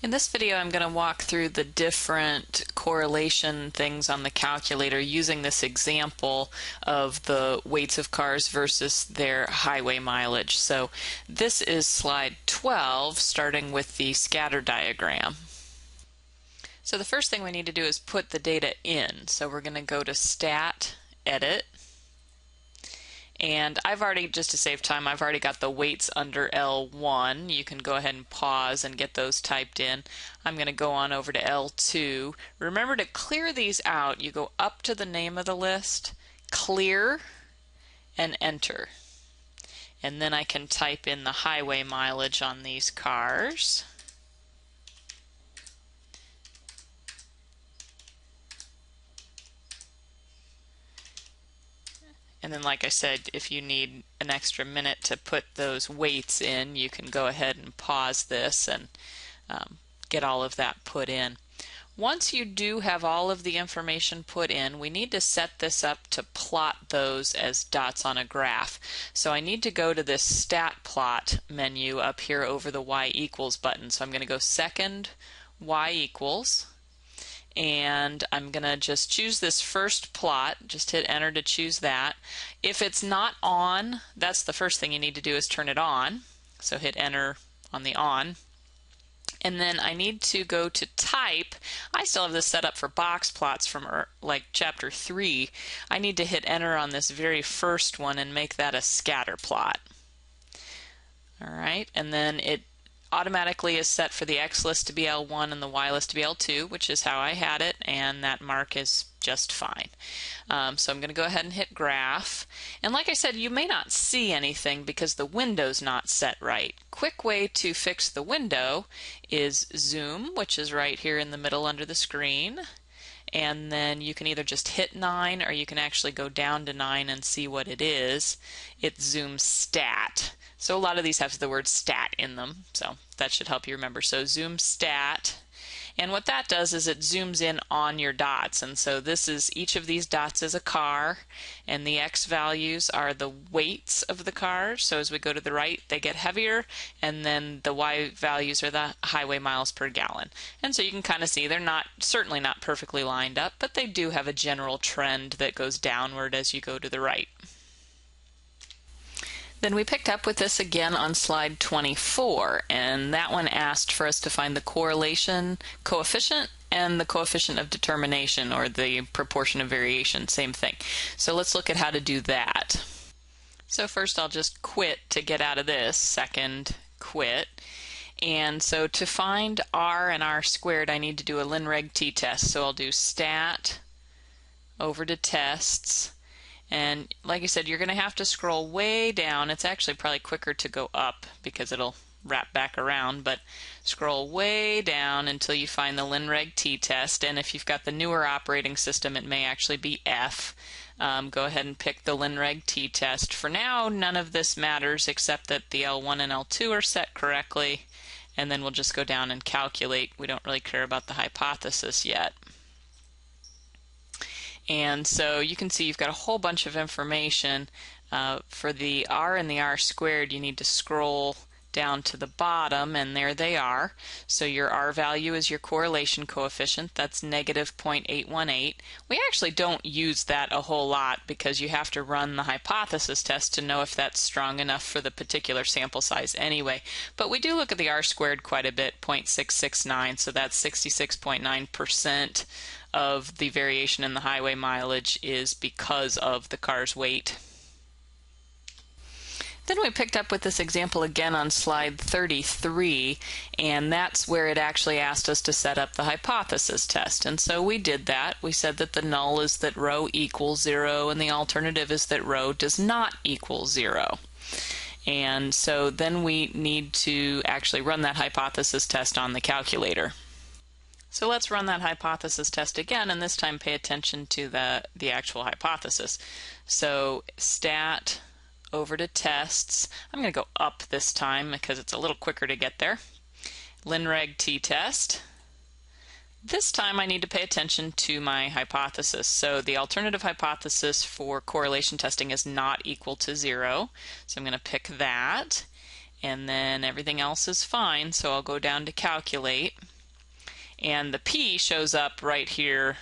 In this video, I'm going to walk through the different correlation things on the calculator using this example of the weights of cars versus their highway mileage. So this is slide 12, starting with the scatter diagram. So the first thing we need to do is put the data in. So we're going to go to Stat, Edit. And I've already, just to save time, I've already got the weights under L1. You can go ahead and pause and get those typed in. I'm going to go on over to L2. Remember to clear these out. You go up to the name of the list, clear, and enter. And then I can type in the highway mileage on these cars. And then, like I said, if you need an extra minute to put those weights in, you can go ahead and pause this and get all of that put in. Once you do have all of the information put in, we need to set this up to plot those as dots on a graph. So I need to go to this Stat Plot menu up here over the Y equals button. So I'm going to go second Y equals. And I'm going to just choose this first plot, just hit enter to choose that. If it's not on, that's the first thing you need to do is turn it on. So hit enter on the on. And then I need to go to type. I still have this set up for box plots from like chapter 3. I need to hit enter on this very first one and make that a scatter plot. All right, and then it automatically is set for the X list to be L1 and the Y list to be L2, which is how I had it, and that mark is just fine. So I'm going to go ahead and hit graph. And like I said, you may not see anything because the window's not set right. Quick way to fix the window is zoom, which is right here in the middle under the screen. And then you can either just hit 9 or you can actually go down to 9 and see what it is. It's zoom stat. So a lot of these have the word stat in them, so that should help you remember. So zoom stat, and what that does is it zooms in on your dots, and so this is, each of these dots is a car, and the X values are the weights of the cars. So as we go to the right, they get heavier, and then the Y values are the highway miles per gallon. And so you can kind of see they're certainly not perfectly lined up, but they do have a general trend that goes downward as you go to the right. Then we picked up with this again on slide 24, and that one asked for us to find the correlation coefficient and the coefficient of determination, or the proportion of variation, same thing. So let's look at how to do that. So first I'll just quit to get out of this, second quit. And so to find R and R squared, I need to do a ln/reg t-test. So I'll do stat over to tests. And like I said, you're going to have to scroll way down. It's actually probably quicker to go up because it'll wrap back around, but scroll way down until you find the ln/reg t-test. And if you've got the newer operating system, it may actually be F. Go ahead and pick the ln/reg t-test. For now, none of this matters except that the L1 and L2 are set correctly, and then we'll just go down and calculate. We don't really care about the hypothesis yet. And so you can see you've got a whole bunch of information. For the R and the R squared, you need to scroll down to the bottom, and there they are. So your R value is your correlation coefficient. That's negative 0.818. We actually don't use that a whole lot because you have to run the hypothesis test to know if that's strong enough for the particular sample size anyway. But we do look at the R squared quite a bit, 0.669, so that's 66.9% of the variation in the highway mileage is because of the car's weight. Then we picked up with this example again on slide 33, and that's where it actually asked us to set up the hypothesis test. And so we did that. We said that the null is that rho equals 0, and the alternative is that rho does not equal 0. And so then we need to actually run that hypothesis test on the calculator. So let's run that hypothesis test again, and this time pay attention to the actual hypothesis. So stat over to tests. I'm going to go up this time because it's a little quicker to get there. ln/reg t-test. This time I need to pay attention to my hypothesis. So the alternative hypothesis for correlation testing is not equal to 0. So I'm going to pick that. And then everything else is fine. So I'll go down to calculate. and the p shows up right here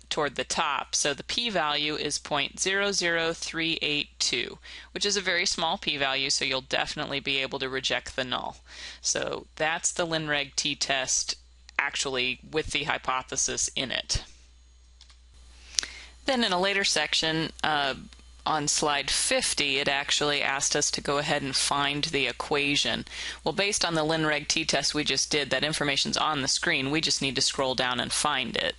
toward the top. So the p-value is 0.00382, which is a very small p-value, so you'll definitely be able to reject the null. So that's the Lin-Reg t-test actually with the hypothesis in it. Then in a later section, on slide 50, it actually asked us to go ahead and find the equation. Well, based on the Lin-Reg t-test we just did, that information's on the screen. We just need to scroll down and find it.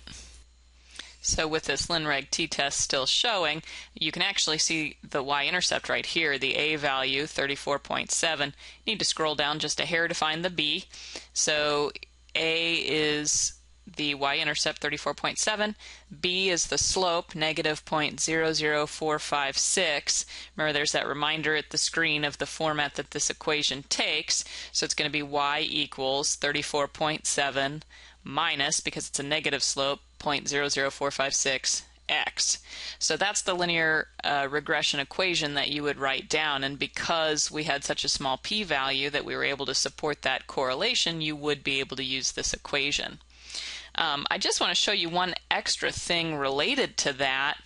So with this Lin-Reg t-test still showing, you can actually see the y-intercept right here, the a value, 34.7. You need to scroll down just a hair to find the b. So a is the y-intercept, 34.7. b is the slope, negative 0.00456. Remember, there's that reminder at the screen of the format that this equation takes. So it's going to be y equals 34.7 minus, because it's a negative slope, 0.00456 x. So that's the linear regression equation that you would write down, and because we had such a small p-value that we were able to support that correlation, you would be able to use this equation. I just want to show you one extra thing related to that.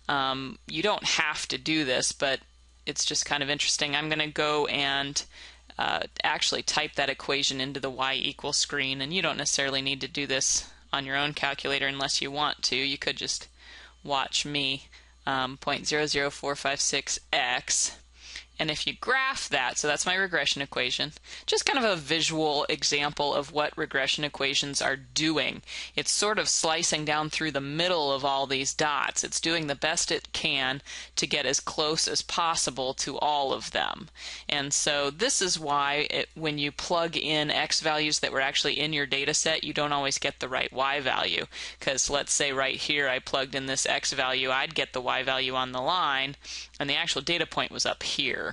You don't have to do this, but it's just kind of interesting. I'm going to go and actually type that equation into the y equals screen, and you don't necessarily need to do this on your own calculator unless you want to. You could just watch me, 0.00456x. And if you graph that, so that's my regression equation, just kind of a visual example of what regression equations are doing. It's sort of slicing down through the middle of all these dots. It's doing the best it can to get as close as possible to all of them. And so this is why when you plug in x values that were actually in your data set, you don't always get the right y value. Because let's say right here I plugged in this x value, I'd get the y value on the line, and the actual data point was up here.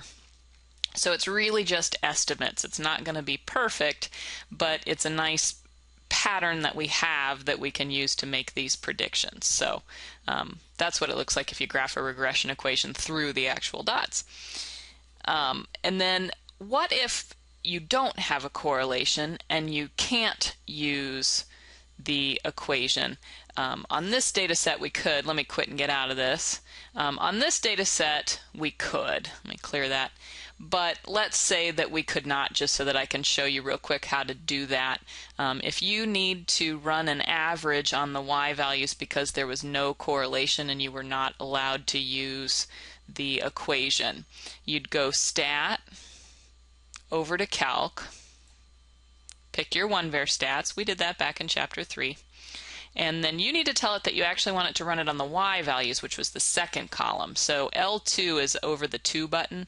So it's really just estimates. It's not going to be perfect, but it's a nice pattern that we have that we can use to make these predictions. So that's what it looks like if you graph a regression equation through the actual dots. And then what if you don't have a correlation and you can't use the equation? On this data set we could. Let me quit and get out of this. On this data set we could. Let me clear that. But let's say that we could not, just so that I can show you real quick how to do that. If you need to run an average on the y values because there was no correlation and you were not allowed to use the equation, you'd go Stat, over to Calc, pick your 1var stats. We did that back in Chapter 3. And then you need to tell it that you actually want it to run it on the y values, which was the second column. So L2 is over the 2 button,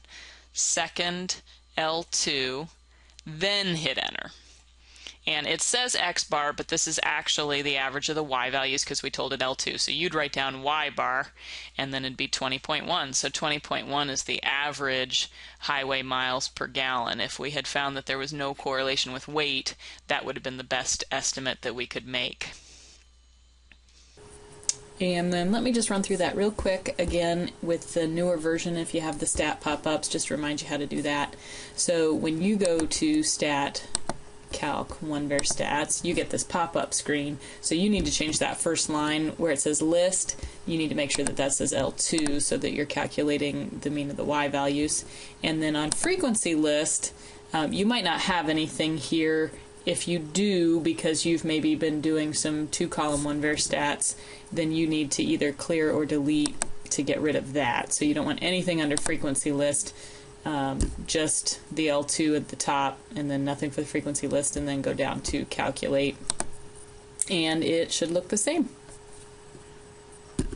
second L2, then hit enter. And it says X bar, but this is actually the average of the y values because we told it L2. So you'd write down y bar, and then it'd be 20.1. So 20.1 is the average highway miles per gallon. If we had found that there was no correlation with weight, that would have been the best estimate that we could make. And then let me just run through that real quick again with the newer version. If you have the stat pop-ups, just to remind you how to do that. So when you go to Stat, Calc, 1var stats, you get this pop-up screen. So you need to change that first line where it says list. You need to make sure that that says L2 so that you're calculating the mean of the y values. And then on frequency list, you might not have anything here. If you do, because you've maybe been doing some 2-column 1var stats, then you need to either clear or delete to get rid of that. So you don't want anything under frequency list, just the L2 at the top, and then nothing for the frequency list, and then go down to calculate. And it should look the same.